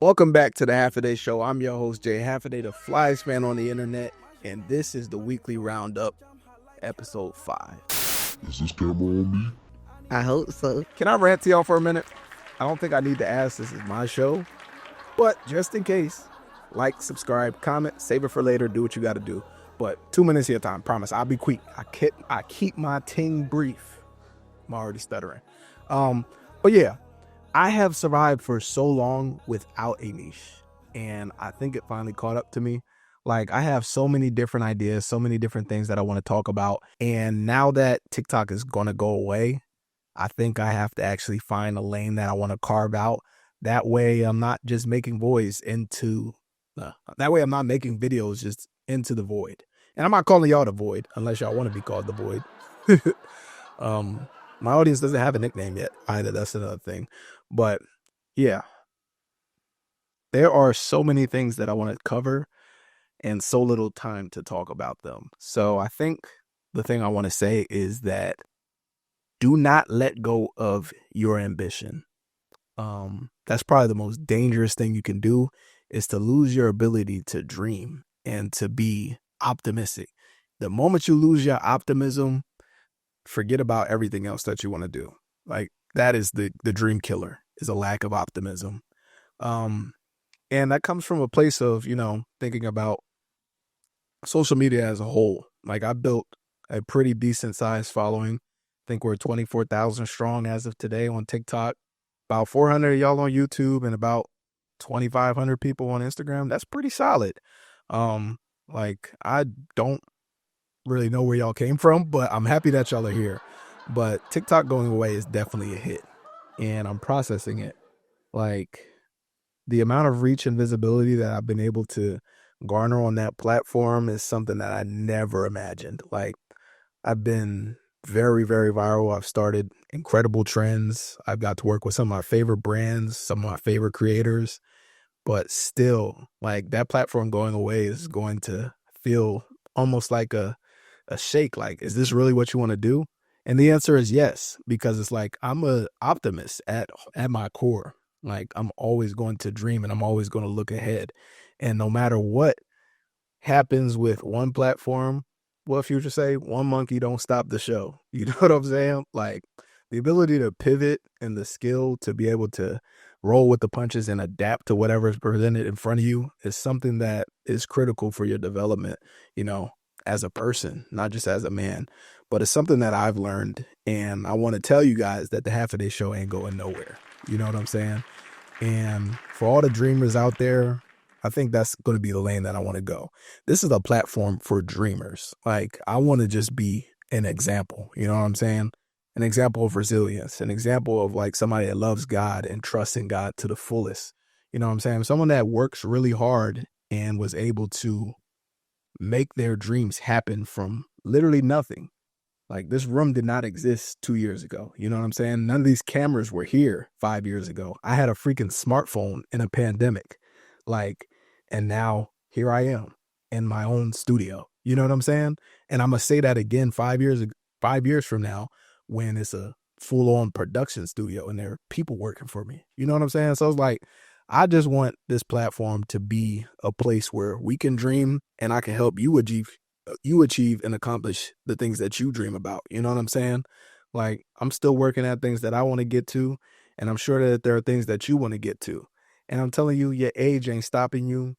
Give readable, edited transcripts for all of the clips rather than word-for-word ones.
Welcome back to the Half a Day Show. I'm your host, Jay Half a Day, the flyest man on the internet, and this is the weekly roundup, episode 5. Is this camera on me? I hope so. Can I rant to y'all for a minute? I don't think I need to ask. This is my show, but just in case, like, subscribe, comment, save it for later. Do what you got to do. But 2 minutes of your time, promise. I'll be quick. I keep my ting brief. I'm already stuttering. But yeah. I have survived for so long without a niche, and I think it finally caught up to me. Like, I have so many different ideas, so many different things that I want to talk about. And now that TikTok is going to go away, I think I have to actually find a lane that I want to carve out. That way I'm not just making that way I'm not making videos just into the void. And I'm not calling y'all the void unless y'all want to be called the void. My audience doesn't have a nickname yet either. That's another thing. But yeah, there are so many things that I want to cover and so little time to talk about them. So I think the thing I want to say is that do not let go of your ambition. That's probably the most dangerous thing you can do, is to lose your ability to dream and to be optimistic. The moment you lose your optimism, forget about everything else that you want to do. Like, that is the dream killer, is a lack of optimism. And that comes from a place of, thinking about social media as a whole. Like, I built a pretty decent sized following. I think we're 24,000 strong as of today on TikTok, about 400 of y'all on YouTube, and about 2,500 people on Instagram. That's pretty solid. I don't really know where y'all came from, but I'm happy that y'all are here. But TikTok going away is definitely a hit, and I'm processing it. Like, the amount of reach and visibility that I've been able to garner on that platform is something that I never imagined. Like, I've been very, very viral. I've started incredible trends. I've got to work with some of my favorite brands, some of my favorite creators, but still, like, that platform going away is going to feel almost like a shake. Like, is this really what you want to do? And the answer is yes, because it's like, I'm an optimist at my core. Like, I'm always going to dream and I'm always going to look ahead. And no matter what happens with one platform, what Future say, one monkey don't stop the show. You know what I'm saying? Like, the ability to pivot and the skill to be able to roll with the punches and adapt to whatever is presented in front of you is something that is critical for your development, as a person, not just as a man. But it's something that I've learned, and I want to tell you guys that the Half a Day Show ain't going nowhere. You know what I'm saying? And for all the dreamers out there, I think that's going to be the lane that I want to go. This is a platform for dreamers. Like, I want to just be an example. You know what I'm saying? An example of resilience, an example of, like, somebody that loves God and trusts in God to the fullest. You know what I'm saying? Someone that works really hard and was able to make their dreams happen from literally nothing. Like, this room did not exist 2 years ago. You know what I'm saying? None of these cameras were here 5 years ago. I had a freaking smartphone in a pandemic. Like, and now here I am in my own studio. You know what I'm saying? And I'm going to say that again 5 years from now, when it's a full-on production studio and there are people working for me. You know what I'm saying? So it's like, I just want this platform to be a place where we can dream and I can help you achieve and accomplish the things that you dream about. You know what I'm saying? Like, I'm still working at things that I want to get to, and I'm sure that there are things that you want to get to. And I'm telling you, your age ain't stopping you.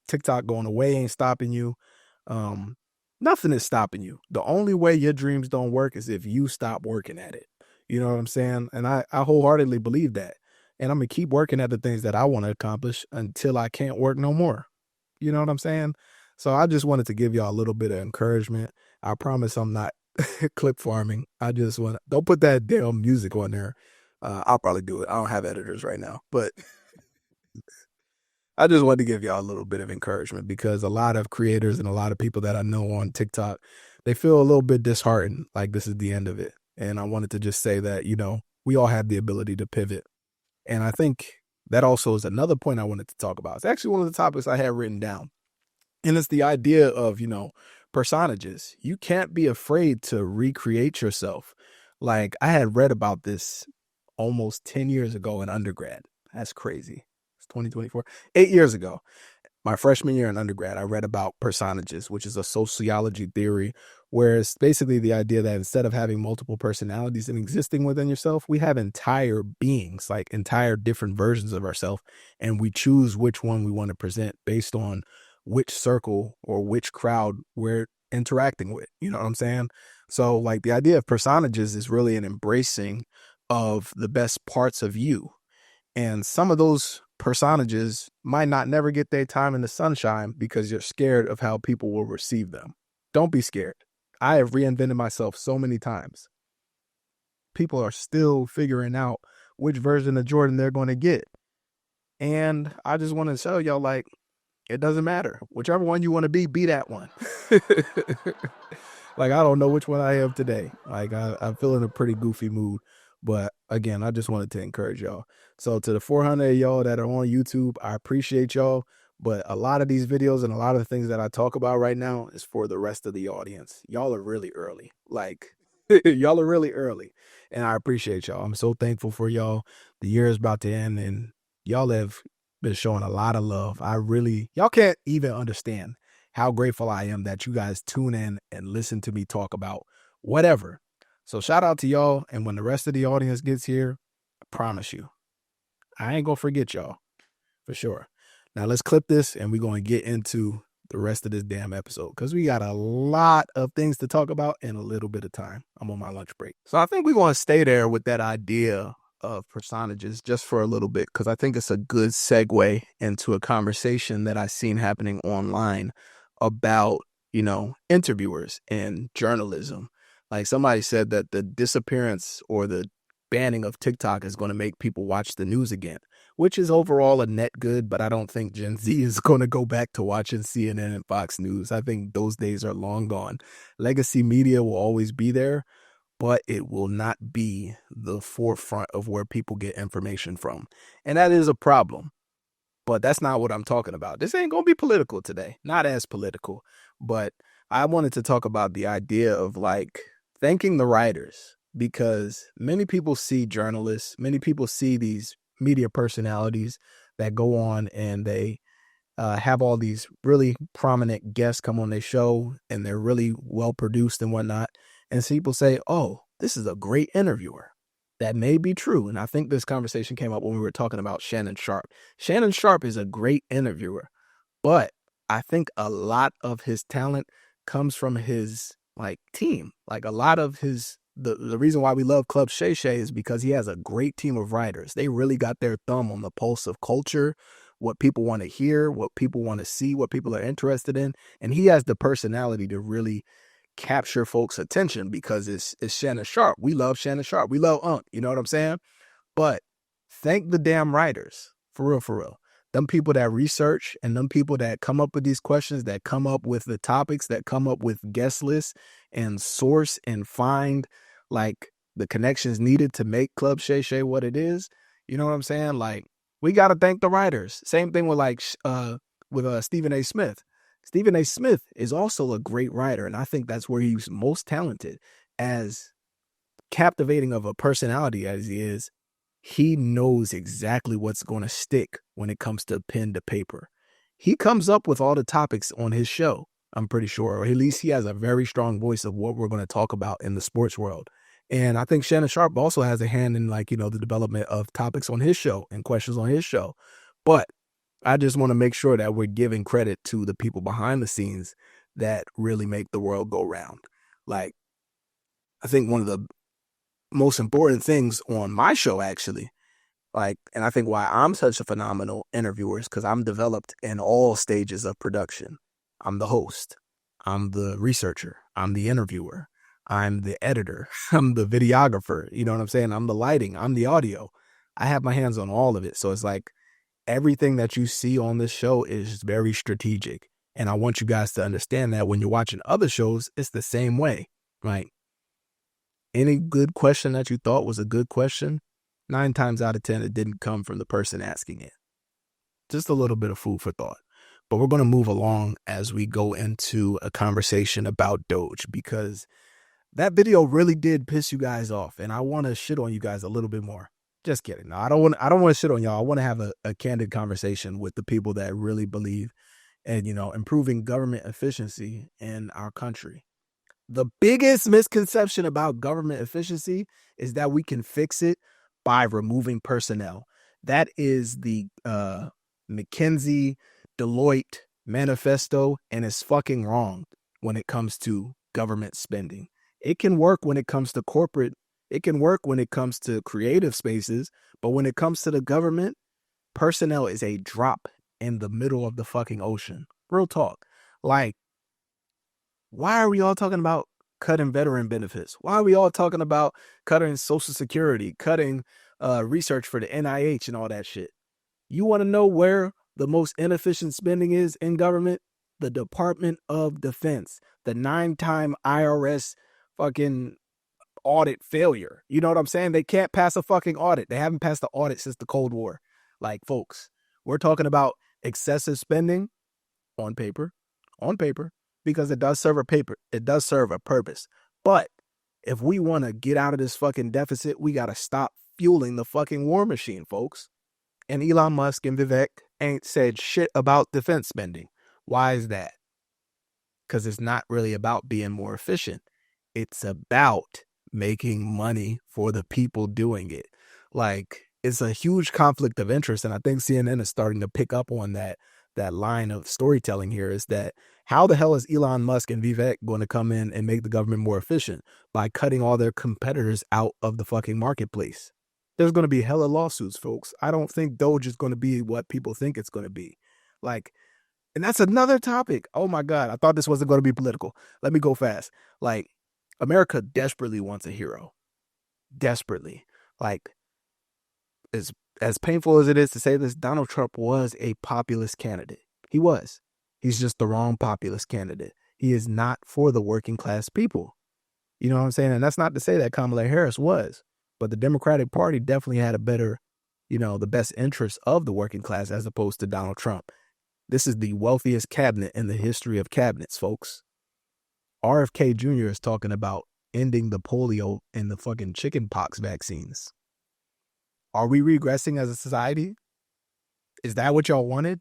TikTok going away ain't stopping you. Nothing is stopping you. The only way your dreams don't work is if you stop working at it. You know what I'm saying? And I wholeheartedly believe that. And I'm going to keep working at the things that I want to accomplish until I can't work no more. You know what I'm saying? So I just wanted to give y'all a little bit of encouragement. I promise I'm not clip farming. I just don't put that damn music on there. I'll probably do it. I don't have editors right now, but I just wanted to give y'all a little bit of encouragement, because a lot of creators and a lot of people that I know on TikTok, they feel a little bit disheartened, like this is the end of it. And I wanted to just say that, we all have the ability to pivot. And I think that also is another point I wanted to talk about. It's actually one of the topics I had written down. And it's the idea of, personages. You can't be afraid to recreate yourself. Like, I had read about this almost 10 years ago in undergrad. That's crazy. It's 2024. 8 years ago, my freshman year in undergrad, I read about personages, which is a sociology theory, where it's basically the idea that instead of having multiple personalities and existing within yourself, we have entire beings, like entire different versions of ourselves, and we choose which one we want to present based on which circle or which crowd we're interacting with. You know what I'm saying? So, like, the idea of personages is really an embracing of the best parts of you, and some of those personages might not never get their time in the sunshine because you're scared of how people will receive them. Don't be scared. I have reinvented myself so many times. People are still figuring out which version of Jordan they're going to get. And I just want to show y'all, like, it doesn't matter. Whichever one you want to be that one. Like, I don't know which one I am today. Like, I'm feeling a pretty goofy mood. But again, I just wanted to encourage y'all. So to the 400 of y'all that are on YouTube, I appreciate y'all. But a lot of these videos and a lot of the things that I talk about right now is for the rest of the audience. Y'all are really early. Like, y'all are really early. And I appreciate y'all. I'm so thankful for y'all. The year is about to end, and y'all have been showing a lot of love. Y'all can't even understand how grateful I am that you guys tune in and listen to me talk about whatever. So shout out to y'all. And when the rest of the audience gets here, I promise you, I ain't going to forget y'all for sure. Now let's clip this and we're going to get into the rest of this damn episode because we got a lot of things to talk about in a little bit of time. I'm on my lunch break. So I think we're going to stay there with that idea of personages just for a little bit because I think it's a good segue into a conversation that I've seen happening online about, interviewers and journalism. Like, somebody said that the disappearance or the banning of TikTok is going to make people watch the news again, which is overall a net good, but I don't think Gen Z is going to go back to watching CNN and Fox News. I think those days are long gone. Legacy media will always be there, but it will not be the forefront of where people get information from. And that is a problem. But that's not what I'm talking about. This ain't going to be political today. Not as political. But I wanted to talk about the idea of, like, thanking the writers, because many people see journalists, many people see these media personalities that go on and they have all these really prominent guests come on their show and they're really well produced and whatnot. And so people say, oh, this is a great interviewer. That may be true. And I think this conversation came up when we were talking about Shannon Sharp. Shannon Sharp is a great interviewer, but I think a lot of his talent comes from his, like, team. Like, a lot of the reason why we love Club Shay Shay is because he has a great team of writers. They really got their thumb on the pulse of culture, what people want to hear, what people want to see, what people are interested in. And he has the personality to really capture folks' attention because it's Shannon Sharp. We love Shannon Sharp. We love Unc. You know what I'm saying? But thank the damn writers. For real, for real. Them people that research and them people that come up with these questions, that come up with the topics, that come up with guest lists and source and find, like, the connections needed to make Club Shay Shay what it is. You know what I'm saying? Like, we got to thank the writers. Same thing with, like, Stephen A. Smith. Stephen A. Smith is also a great writer, and I think that's where he's most talented. As captivating of a personality as he is, he knows exactly what's going to stick when it comes to pen to paper. He comes up with all the topics on his show, I'm pretty sure, or at least he has a very strong voice of what we're going to talk about in the sports world. And I think Shannon Sharp also has a hand in, like, the development of topics on his show and questions on his show. But I just want to make sure that we're giving credit to the people behind the scenes that really make the world go round. Like, I think one of the most important things on my show, actually, like, and I think why I'm such a phenomenal interviewer is because I'm developed in all stages of production. I'm the host. I'm the researcher. I'm the interviewer. I'm the editor. I'm the videographer. You know what I'm saying? I'm the lighting. I'm the audio. I have my hands on all of it. So it's like, everything that you see on this show is very strategic. And I want you guys to understand that when you're watching other shows, it's the same way, right? Any good question that you thought was a good question, 9 times out of 10, it didn't come from the person asking it. Just a little bit of food for thought. But we're going to move along as we go into a conversation about DOGE, because that video really did piss you guys off. And I want to shit on you guys a little bit more. Just kidding. No, I don't want to shit on y'all. I want to have a candid conversation with the people that really believe in, improving government efficiency in our country. The biggest misconception about government efficiency is that we can fix it by removing personnel. That is the McKinsey, Deloitte manifesto, and it's fucking wrong when it comes to government spending. It can work when it comes to corporate, it can work when it comes to creative spaces, but when it comes to the government, personnel is a drop in the middle of the fucking ocean. Real talk. Like, why are we all talking about cutting veteran benefits? Why are we all talking about cutting Social Security, cutting research for the NIH and all that shit? You want to know where the most inefficient spending is in government? The Department of Defense, the 9-time IRS fucking audit failure. You know what I'm saying? They can't pass a fucking audit. They haven't passed the audit since the Cold War. Like, folks, we're talking about excessive spending on paper, because it does serve a purpose. But if we want to get out of this fucking deficit, we got to stop fueling the fucking war machine, folks. And Elon Musk and Vivek ain't said shit about defense spending. Why is that? Because it's not really about being more efficient. It's about making money for the people doing it. Like, it's a huge conflict of interest. And I think CNN is starting to pick up on that line of storytelling here, is that how the hell is Elon Musk and Vivek going to come in and make the government more efficient by cutting all their competitors out of the fucking marketplace? There's going to be hella lawsuits, folks. I don't think DOGE is going to be what people think it's going to be. Like, and that's another topic. Oh my God. I thought this wasn't going to be political. Let me go fast. Like, America desperately wants a hero. Desperately. Like, as painful as it is to say this, Donald Trump was a populist candidate. He was. He's just the wrong populist candidate. He is not for the working class people. You know what I'm saying? And that's not to say that Kamala Harris was, but the Democratic Party definitely had a better, the best interest of the working class as opposed to Donald Trump. This is the wealthiest cabinet in the history of cabinets, folks. RFK Jr. is talking about ending the polio and the fucking chickenpox vaccines. Are we regressing as a society? Is that what y'all wanted?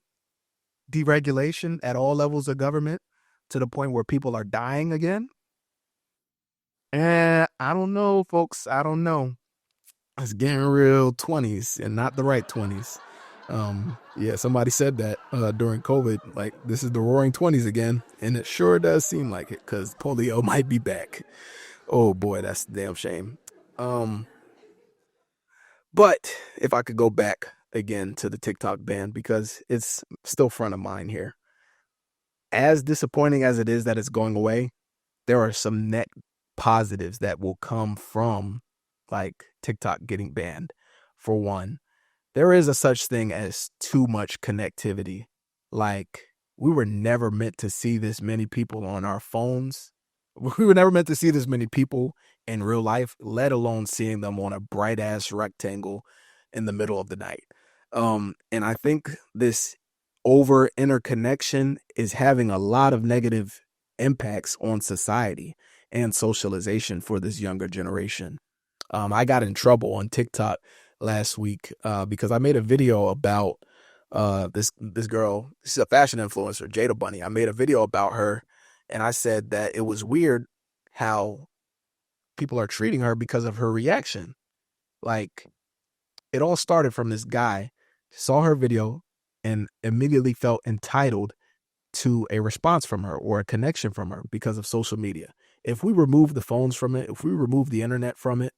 Deregulation at all levels of government to the point where people are dying again? I don't know, folks. I don't know. It's getting real 20s and not the right 20s. Yeah, somebody said that during COVID, like, this is the roaring 20s again. And it sure does seem like it, because polio might be back. Oh boy, that's a damn shame. But if I could go back again to the TikTok ban, because it's still front of mind here. As disappointing as it is that it's going away, there are some net positives that will come from, like, TikTok getting banned. For one, there is a such thing as too much connectivity. Like, we were never meant to see this many people on our phones. We were never meant to see this many people in real life, let alone seeing them on a bright ass rectangle in the middle of the night. And I think this over interconnection is having a lot of negative impacts on society and socialization for this younger generation. I got in trouble on TikTok last week because I made a video about this girl. She's a fashion influencer, Jada Bunny. I made a video about her, and I said that it was weird how people are treating her because of her reaction. Like, it all started from this guy saw her video and immediately felt entitled to a response from her or a connection from her because of social media. If we remove the phones from it, if we remove the internet from it,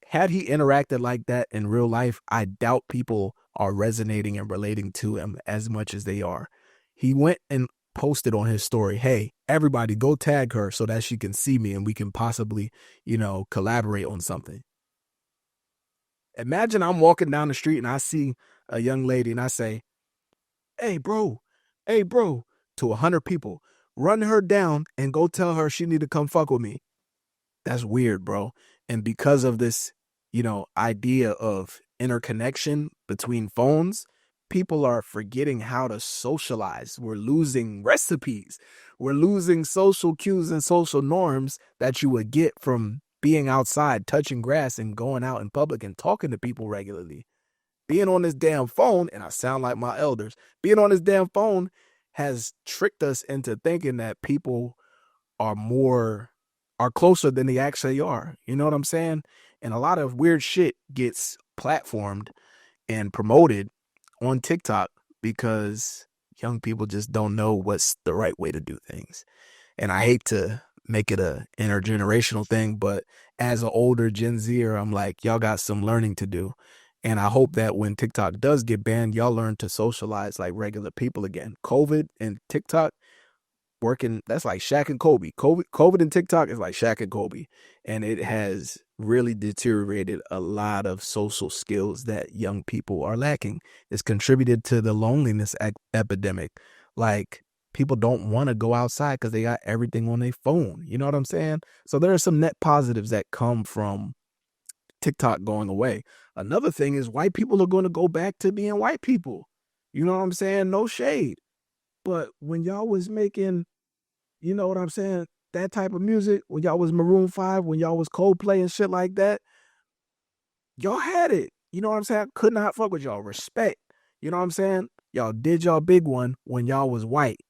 had he interacted like that in real life, I doubt people are resonating and relating to him as much as they are. He went and posted on his story, hey, everybody go tag her so that she can see me and we can possibly, collaborate on something. Imagine I'm walking down the street and I see a young lady and I say, hey, bro, to 100 people, run her down and go tell her she need to come fuck with me. That's weird, bro. And because of this, idea of interconnection between phones, people are forgetting how to socialize. We're losing recipes. We're losing social cues and social norms that you would get from being outside, touching grass, and going out in public and talking to people regularly. Being on this damn phone, and I sound like my elders, being on this damn phone has tricked us into thinking that people are more are closer than they actually are. You know what I'm saying? And a lot of weird shit gets platformed and promoted on TikTok because young people just don't know what's the right way to do things. And I hate to make it a intergenerational thing, but as an older Gen Zer, I'm like, y'all got some learning to do. And I hope that when TikTok does get banned, y'all learn to socialize like regular people again. COVID and TikTok working, that's like Shaq and Kobe. COVID and TikTok is like Shaq and Kobe. And it has really deteriorated a lot of social skills that young people are lacking. It's contributed to the loneliness epidemic. Like, people don't want to go outside because they got everything on their phone. You know what I'm saying? So there are some net positives that come from TikTok going away. Another thing is white people are going to go back to being white people. You know what I'm saying? No shade. But when y'all was making, you know what I'm saying, that type of music, when y'all was Maroon 5, when y'all was Coldplay and shit like that, y'all had it. You know what I'm saying? Could not fuck with y'all. Respect. You know what I'm saying? Y'all did y'all big one when y'all was white.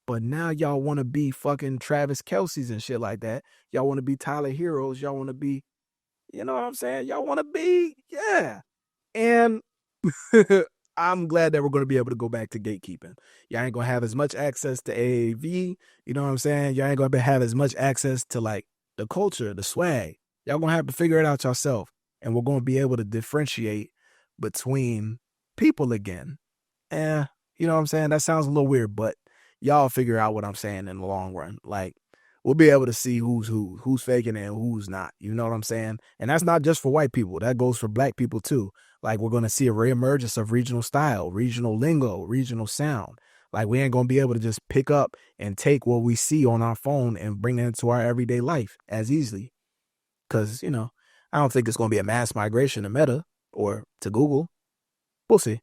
But now y'all want to be fucking Travis Kelce's and shit like that. Y'all want to be Tyler Heroes. Y'all want to be, you know what I'm saying? Y'all want to be, yeah. And I'm glad that we're going to be able to go back to gatekeeping. Y'all ain't going to have as much access to AAV. You know what I'm saying? Y'all ain't going to have as much access to like the culture, the swag. Y'all going to have to figure it out yourself. And we're going to be able to differentiate between people again. You know what I'm saying? That sounds a little weird, but y'all figure out what I'm saying in the long run. Like, we'll be able to see who's faking and who's not. You know what I'm saying? And that's not just for white people. That goes for black people too. Like, we're going to see a reemergence of regional style, regional lingo, regional sound. Like, we ain't going to be able to just pick up and take what we see on our phone and bring it into our everyday life as easily. Because, you know, I don't think it's going to be a mass migration to Meta or to Google. We'll see.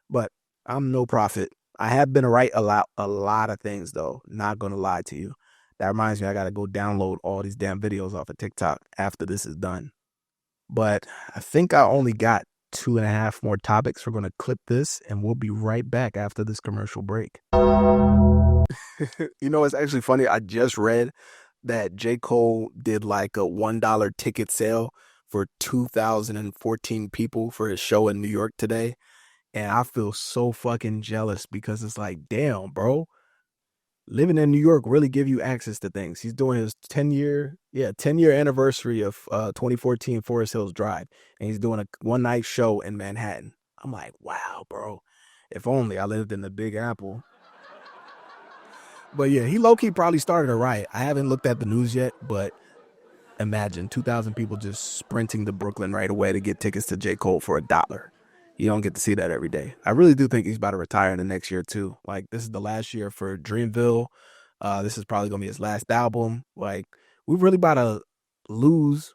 But I'm no prophet. I have been right a lot of things, though. Not going to lie to you. That reminds me, I got to go download all these damn videos off of TikTok after this is done. But I think I only got 2.5 more topics. We're going to clip this and we'll be right back after this commercial break. You know, it's actually funny. I just read that J. Cole did like a $1 ticket sale for 2,014 people for his show in New York today. And I feel so fucking jealous because it's like, damn, bro. Living in New York really give you access to things. He's doing his 10-year anniversary of 2014 Forest Hills Drive. And he's doing a one-night show in Manhattan. I'm like, wow, bro. If only I lived in the Big Apple. But yeah, he low-key probably started a riot. I haven't looked at the news yet, but imagine 2,000 people just sprinting to Brooklyn right away to get tickets to J. Cole for $1. You don't get to see that every day. I really do think he's about to retire in the next year too. Like, this is the last year for Dreamville. This is probably gonna be his last album. Like, we're really about to lose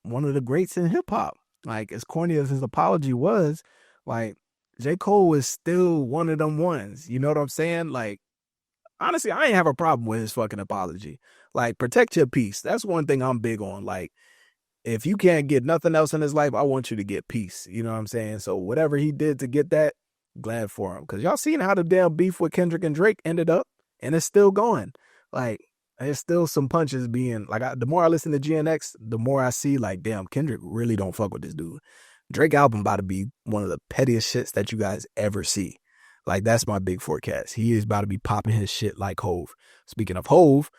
one of the greats in hip hop. Like, as corny as his apology was, like, J. Cole is still one of them ones. You know what I'm saying? Like, honestly, I ain't have a problem with his fucking apology. Like, protect your peace. That's one thing I'm big on. Like, if you can't get nothing else in his life, I want you to get peace. You know what I'm saying? So whatever he did to get that, glad for him. Because y'all seen how the damn beef with Kendrick and Drake ended up, and it's still going. Like, there's still some punches being, like, the more I listen to GNX, the more I see, like, damn, Kendrick really don't fuck with this dude. Drake album about to be one of the pettiest shits that you guys ever see. Like, that's my big forecast. He is about to be popping his shit like Hove. Speaking of Hove,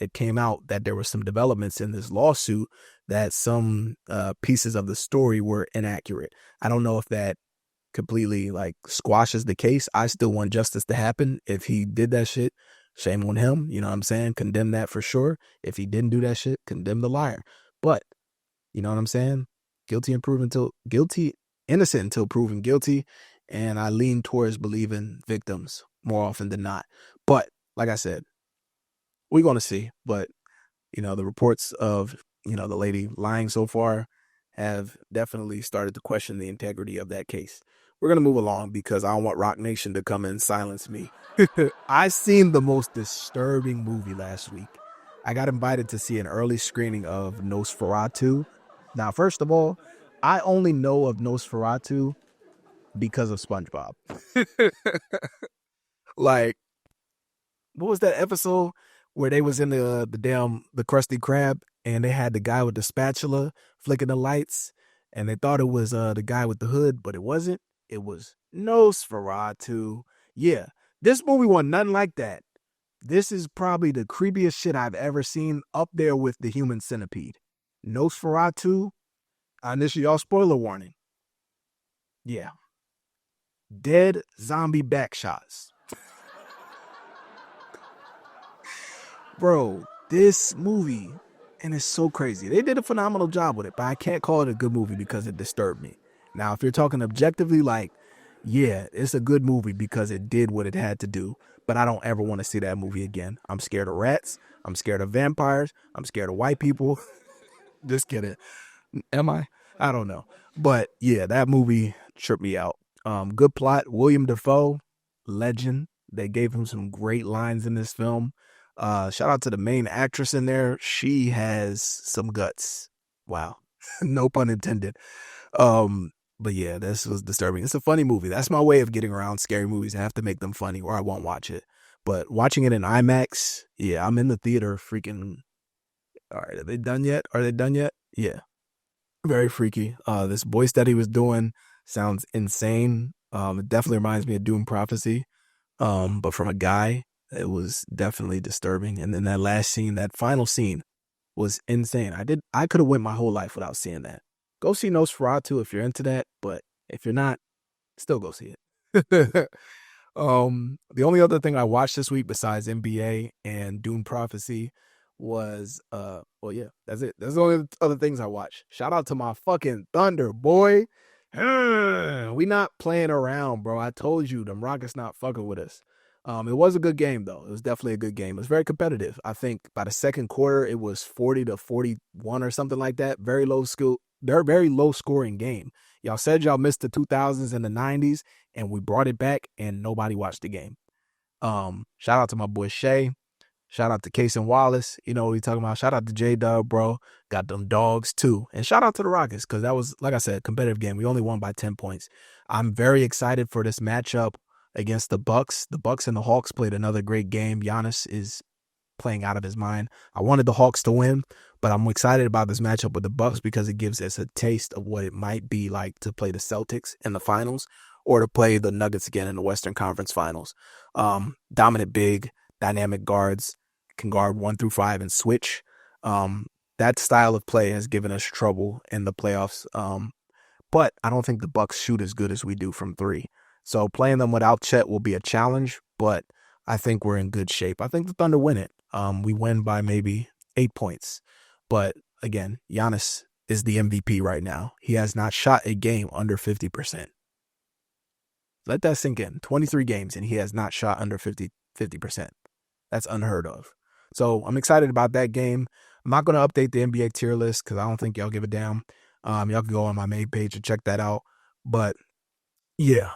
it came out that there were some developments in this lawsuit that some pieces of the story were inaccurate. I don't know if that completely like squashes the case. I still want justice to happen. If he did that shit, shame on him. You know what I'm saying? Condemn that for sure. If he didn't do that shit, condemn the liar. But you know what I'm saying? Innocent until proven guilty. And I lean towards believing victims more often than not. But like I said, we're going to see. But, you know, the reports of, you know, the lady lying so far have definitely started to question the integrity of that case. We're going to move along because I don't want Rock Nation to come and silence me. I seen the most disturbing movie last week. I got invited to see an early screening of Nosferatu. Now, first of all, I only know of Nosferatu because of SpongeBob. Like, what was that episode where they was in the Krusty Krab and they had the guy with the spatula flicking the lights and they thought it was the guy with the hood, but it wasn't. It was Nosferatu. Yeah, this movie was nothing like that. This is probably the creepiest shit I've ever seen, up there with the human centipede. Nosferatu. Initially, y'all spoiler warning. Yeah, dead zombie backshots. Bro, this movie, and it's so crazy. They did a phenomenal job with it, but I can't call it a good movie because it disturbed me. Now, if you're talking objectively, like, yeah, it's a good movie because it did what it had to do, but I don't ever want to see that movie again. I'm scared of rats. I'm scared of vampires. I'm scared of white people. Just kidding. Am I? I don't know. But yeah, that movie tripped me out. Good plot. William Dafoe, legend. They gave him some great lines in this film. Shout out to the main actress in there. She has some guts. Wow. No pun intended. But yeah, this was disturbing. It's a funny movie. That's my way of getting around scary movies. I have to make them funny or I won't watch it. But watching it in IMAX, yeah, I'm in the theater freaking. All right, are they done yet? Are they done yet? Yeah. Very freaky. This voice that he was doing sounds insane. It definitely reminds me of Dune Prophecy. But from a guy, it was definitely disturbing. And then that last scene, that final scene, was insane. I could have went my whole life without seeing that. Go see Nosferatu if you're into that, but if you're not, still go see it. The only other thing I watched this week besides NBA and Dune Prophecy was well, yeah, that's it. That's the only other things I watched. Shout out to my fucking Thunder, boy. We not playing around, bro. I told you them Rockets not fucking with us. It was a good game though. It was definitely a good game. It was very competitive. I think by the second quarter it was 40-41 or something like that. Very low skill, very low scoring game. Y'all said y'all missed the 2000s and the 90s, and we brought it back, and nobody watched the game. Shout out to my boy Shay. Shout out to Case and Wallace. You know what we talking about. Shout out to J Dub, bro. Got them dogs too. And shout out to the Rockets because that was, like I said, a competitive game. We only won by 10 points. I'm very excited for this matchup against the Bucks. The Bucks and the Hawks played another great game. Giannis is playing out of his mind. I wanted the Hawks to win, but I'm excited about this matchup with the Bucks because it gives us a taste of what it might be like to play the Celtics in the finals or to play the Nuggets again in the Western Conference Finals. Dominant big, dynamic guards, can guard 1 through 5 and switch. That style of play has given us trouble in the playoffs. But I don't think the Bucks shoot as good as we do from 3. So playing them without Chet will be a challenge, but I think we're in good shape. I think the Thunder win it. We win by maybe 8 points. But again, Giannis is the MVP right now. He has not shot a game under 50%. Let that sink in. 23 games and he has not shot under 50%. That's unheard of. So I'm excited about that game. I'm not going to update the NBA tier list because I don't think y'all give a damn. Y'all can go on my main page and check that out. But yeah,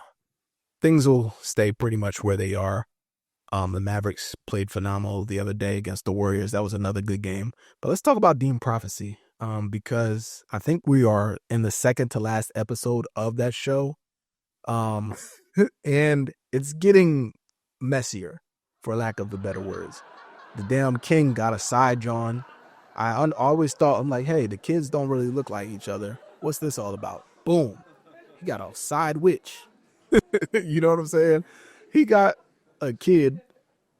things will stay pretty much where they are. The Mavericks played phenomenal the other day against the Warriors. That was another good game. But let's talk about Dune Prophecy because I think we are in the second to last episode of that show. And it's getting messier, for lack of the better words. The damn king got a side John. I always thought, I'm like, hey, the kids don't really look like each other. What's this all about? Boom. He got a side witch. You know what I'm saying? He got a kid.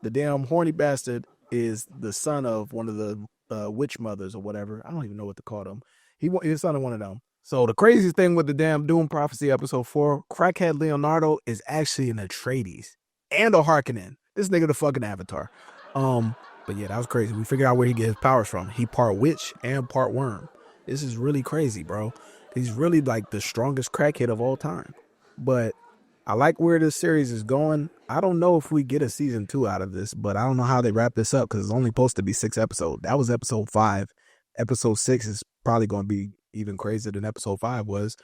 The damn horny bastard is the son of one of the witch mothers or whatever. I don't even know what to call them. He's the son of one of them. So the craziest thing with the damn Dune Prophecy episode 4, crackhead Leonardo is actually an Atreides and a Harkonnen. This nigga the fucking Avatar. But yeah, that was crazy. We figured out where he gets his powers from. He part witch and part worm. This is really crazy, bro. He's really like the strongest crackhead of all time. But I like where this series is going. I don't know if we get a season 2 out of this, but I don't know how they wrap this up because it's only supposed to be 6 episodes. That was episode 5. Episode 6 is probably going to be even crazier than episode 5 was.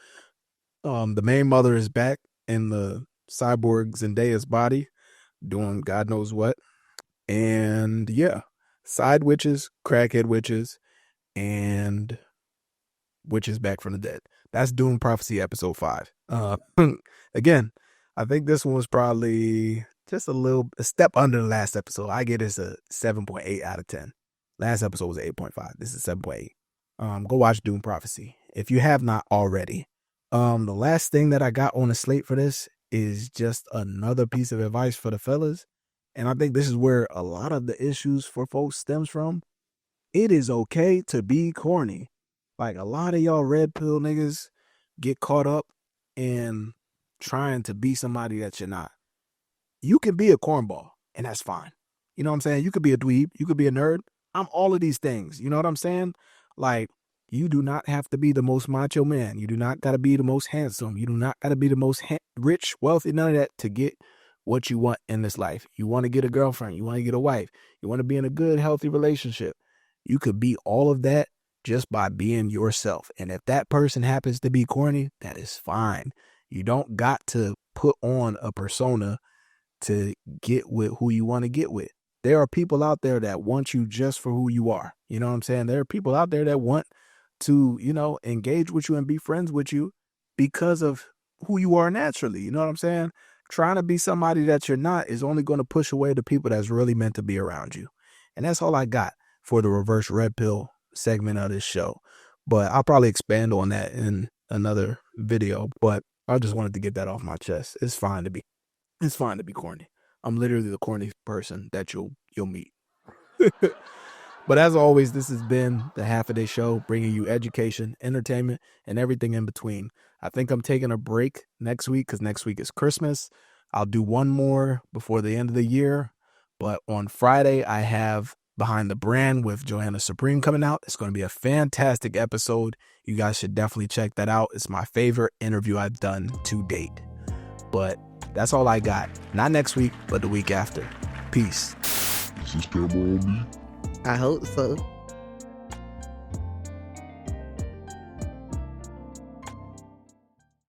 The main mother is back in the cyborg Zendaya's body doing God knows what. And yeah, Side witches, crackhead witches, and witches back from the dead. That's Dune Prophecy episode 5. Again, I think this one was probably just a step under the last episode. I get this a 7.8 out of 10. Last episode was 8.5. This is 7.8. Go watch Dune Prophecy if you have not already. The last thing that I got on the slate for this is just another piece of advice for the fellas. And I think this is where a lot of the issues for folks stems from. It is okay to be corny. Like, a lot of y'all red pill niggas get caught up in trying to be somebody that you're not. You can be a cornball, and that's fine. You know what I'm saying? You could be a dweeb. You could be a nerd. I'm all of these things. You know what I'm saying? Like, you do not have to be the most macho man. You do not got to be the most handsome. You do not got to be the most rich, wealthy, none of that to get what you want in this life. You want to get a girlfriend. You want to get a wife. You want to be in a good, healthy relationship. You could be all of that just by being yourself. And if that person happens to be corny, that is fine. You don't got to put on a persona to get with who you want to get with. There are people out there that want you just for who you are. You know what I'm saying? There are people out there that want to, engage with you and be friends with you because of who you are naturally. You know what I'm saying? Trying to be somebody that you're not is only going to push away the people that's really meant to be around you. And that's all I got for the reverse red pill segment of this show. But I'll probably expand on that in another video. But I just wanted to get that off my chest. It's fine to be corny. I'm literally the corny person that you'll meet. But as always, this has been the Half a Day Show, bringing you education, entertainment, and everything in between. I think I'm taking a break next week because next week is Christmas. I'll do one more before the end of the year. But on Friday, I have Behind the Brand with Joanna Supreme coming out. It's going to be a fantastic episode. You guys should definitely check that out. It's my favorite interview I've done to date. But that's all I got. Not next week, but the week after. Peace. Is this camera on me? I hope so.